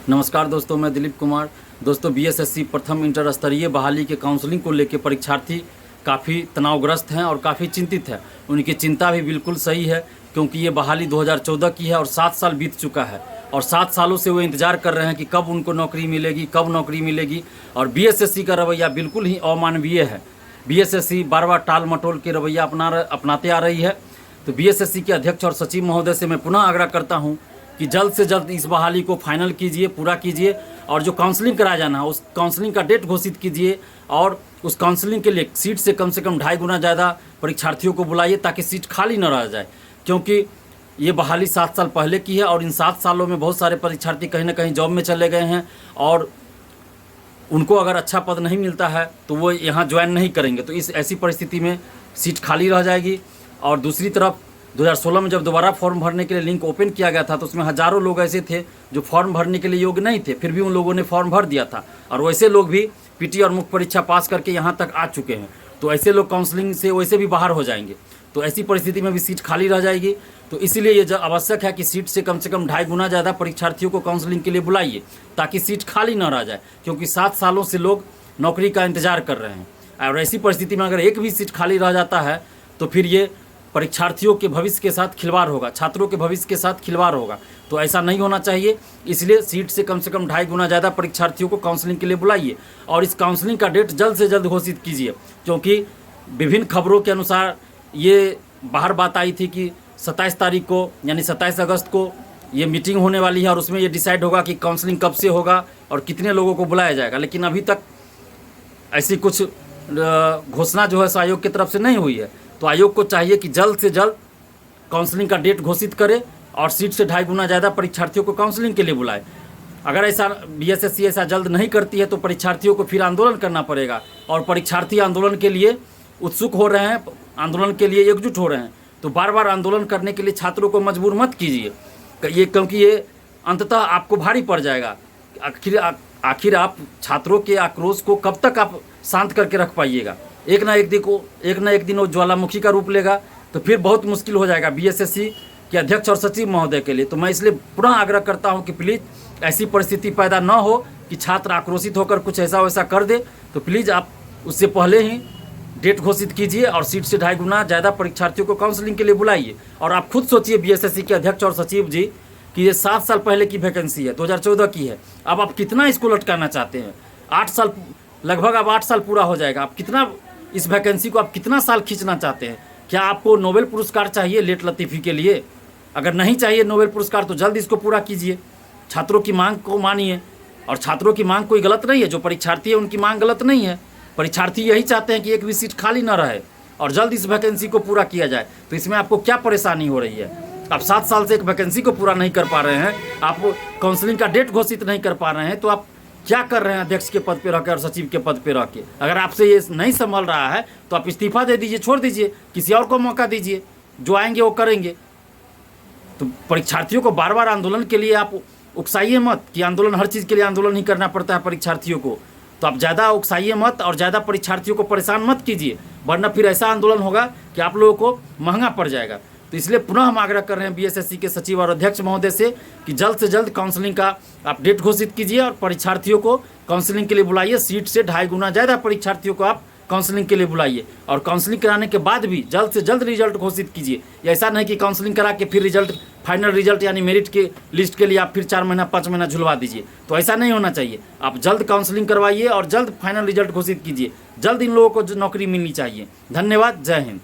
नमस्कार दोस्तों, मैं दिलीप कुमार। दोस्तों, बीएसएससी प्रथम इंटर स्तरीय बहाली के काउंसलिंग को लेकर परीक्षार्थी काफ़ी तनावग्रस्त हैं और काफ़ी चिंतित हैं। उनकी चिंता भी बिल्कुल सही है, क्योंकि ये बहाली 2014 की है और 7 साल बीत चुका है और 7 सालों से वो इंतज़ार कर रहे हैं कि कब उनको नौकरी मिलेगी, कब नौकरी मिलेगी। और बीएसएससी का रवैया बिल्कुल ही अमानवीय है। बीएसएससी बार बार टाल मटोल के रवैया अपनाते आ रही है। तो बीएसएससी के अध्यक्ष और सचिव महोदय से मैं पुनः आग्रह करता हूँ कि जल्द से जल्द इस बहाली को फाइनल कीजिए, पूरा कीजिए और जो काउंसलिंग कराया जाना है उस काउंसलिंग का डेट घोषित कीजिए और उस काउंसलिंग के लिए सीट से कम 2.5 गुना ज़्यादा परीक्षार्थियों को बुलाइए ताकि सीट खाली न रह जाए। क्योंकि ये बहाली 7 साल पहले की है और इन 7 सालों में बहुत सारे परीक्षार्थी कहीं ना कहीं जॉब में चले गए हैं और उनको अगर अच्छा पद नहीं मिलता है तो वो यहाँ ज्वाइन नहीं करेंगे। तो इस ऐसी परिस्थिति में सीट खाली रह जाएगी। और दूसरी तरफ 2016 में जब दोबारा फॉर्म भरने के लिए लिंक ओपन किया गया था तो उसमें हज़ारों लोग ऐसे थे जो फॉर्म भरने के लिए योग्य नहीं थे, फिर भी उन लोगों ने फॉर्म भर दिया था और वैसे लोग भी पीटी और मुख्य परीक्षा पास करके यहाँ तक आ चुके हैं। तो ऐसे लोग काउंसलिंग से वैसे भी बाहर हो जाएंगे। तो ऐसी परिस्थिति में भी सीट खाली रह जाएगी। तो इसीलिए ये आवश्यक है कि सीट से कम 2.5 गुना ज़्यादा परीक्षार्थियों को काउंसलिंग के लिए बुलाइए ताकि सीट खाली न रह जाए, क्योंकि 7 सालों से लोग नौकरी का इंतज़ार कर रहे हैं। और ऐसी परिस्थिति में अगर एक भी सीट खाली रह जाता है तो फिर ये परीक्षार्थियों के भविष्य के साथ खिलवाड़ होगा, छात्रों के भविष्य के साथ खिलवाड़ होगा। तो ऐसा नहीं होना चाहिए। इसलिए सीट से कम 2.5 गुना ज़्यादा परीक्षार्थियों को काउंसलिंग के लिए बुलाइए और इस काउंसलिंग का डेट जल्द से जल्द घोषित कीजिए। क्योंकि विभिन्न खबरों के अनुसार ये बाहर बात आई थी कि 27 तारीख को यानी 27 अगस्त को ये मीटिंग होने वाली है और उसमें ये डिसाइड होगा कि काउंसलिंग कब से होगा और कितने लोगों को बुलाया जाएगा। लेकिन अभी तक ऐसी कुछ घोषणा जो है आयोग की तरफ से नहीं हुई है। तो आयोग को चाहिए कि जल्द से जल्द काउंसलिंग का डेट घोषित करे और सीट से 2.5 गुना ज़्यादा परीक्षार्थियों को काउंसलिंग के लिए बुलाए। अगर ऐसा बीएसएससी ऐसा जल्द नहीं करती है तो परीक्षार्थियों को फिर आंदोलन करना पड़ेगा और परीक्षार्थी आंदोलन के लिए उत्सुक हो रहे हैं, आंदोलन के लिए एकजुट हो रहे हैं। तो बार बार आंदोलन करने के लिए छात्रों को मजबूर मत कीजिए ये, क्योंकि ये अंततः आपको भारी पड़ जाएगा। आखिर आप छात्रों के आक्रोश को कब तक आप शांत करके रख पाइएगा? एक ना एक दिन वो ज्वालामुखी का रूप लेगा तो फिर बहुत मुश्किल हो जाएगा बीएसएससी के अध्यक्ष और सचिव महोदय के लिए। तो मैं इसलिए पुनः आग्रह करता हूं कि प्लीज़ ऐसी परिस्थिति पैदा न हो कि छात्र आक्रोशित होकर कुछ ऐसा वैसा कर दे। तो प्लीज़ आप उससे पहले ही डेट घोषित कीजिए और सीट से 2.5 गुना ज़्यादा परीक्षार्थियों को काउंसलिंग के लिए बुलाइए। और आप खुद सोचिए बीएसएससी के अध्यक्ष और सचिव जी कि ये 7 साल पहले की वैकेंसी है, 2014 की है। अब आप कितना इसको लटकाना चाहते हैं? 8 साल लगभग, अब 8 साल पूरा हो जाएगा। आप कितना इस वैकेंसी को आप कितना साल खींचना चाहते हैं? क्या आपको नोबेल पुरस्कार चाहिए लेट लतीफ़ी के लिए? अगर नहीं चाहिए नोबेल पुरस्कार तो जल्द इसको पूरा कीजिए। छात्रों की मांग को मानिए और छात्रों की मांग कोई गलत नहीं है, जो परीक्षार्थी है उनकी मांग गलत नहीं है। परीक्षार्थी यही चाहते हैं कि एक भी सीट खाली ना रहे और जल्द इस वैकेंसी को पूरा किया जाए। तो इसमें आपको क्या परेशानी हो रही है? आप 7 साल से एक वैकेंसी को पूरा नहीं कर पा रहे हैं, आप काउंसलिंग का डेट घोषित नहीं कर पा रहे हैं, तो आप क्या कर रहे हैं अध्यक्ष के पद पे रह के और सचिव के पद पे रह के? अगर आपसे ये नहीं संभल रहा है तो आप इस्तीफा दे दीजिए, छोड़ दीजिए, किसी और को मौका दीजिए, जो आएंगे वो करेंगे। तो परीक्षार्थियों को बार बार आंदोलन के लिए आप उकसाइए मत कि आंदोलन, हर चीज़ के लिए आंदोलन ही करना पड़ता है परीक्षार्थियों को। तो आप ज़्यादा उकसाइए मत और ज़्यादा परीक्षार्थियों को परेशान मत कीजिए, वरना फिर ऐसा आंदोलन होगा कि आप लोगों को महंगा पड़ जाएगा। तो इसलिए पुनः हम आग्रह कर रहे हैं बीएसएससी के सचिव और अध्यक्ष महोदय से कि जल्द से जल्द काउंसलिंग का आप डेट घोषित कीजिए और परीक्षार्थियों को काउंसलिंग के लिए बुलाइए। सीट से 2.5 गुना ज़्यादा परीक्षार्थियों को आप काउंसलिंग के लिए बुलाइए और काउंसलिंग कराने के बाद भी जल्द से जल्द रिजल्ट घोषित कीजिए। ऐसा नहीं कि काउंसलिंग करा के फिर रिजल्ट, फाइनल रिजल्ट यानी मेरिट के लिस्ट के लिए आप फिर 4 महीना 5 महीना झुलवा दीजिए। तो ऐसा नहीं होना चाहिए। आप जल्द काउंसलिंग करवाइए और जल्द फाइनल रिजल्ट घोषित कीजिए। जल्द इन लोगों को नौकरी मिलनी चाहिए। धन्यवाद। जय हिंद।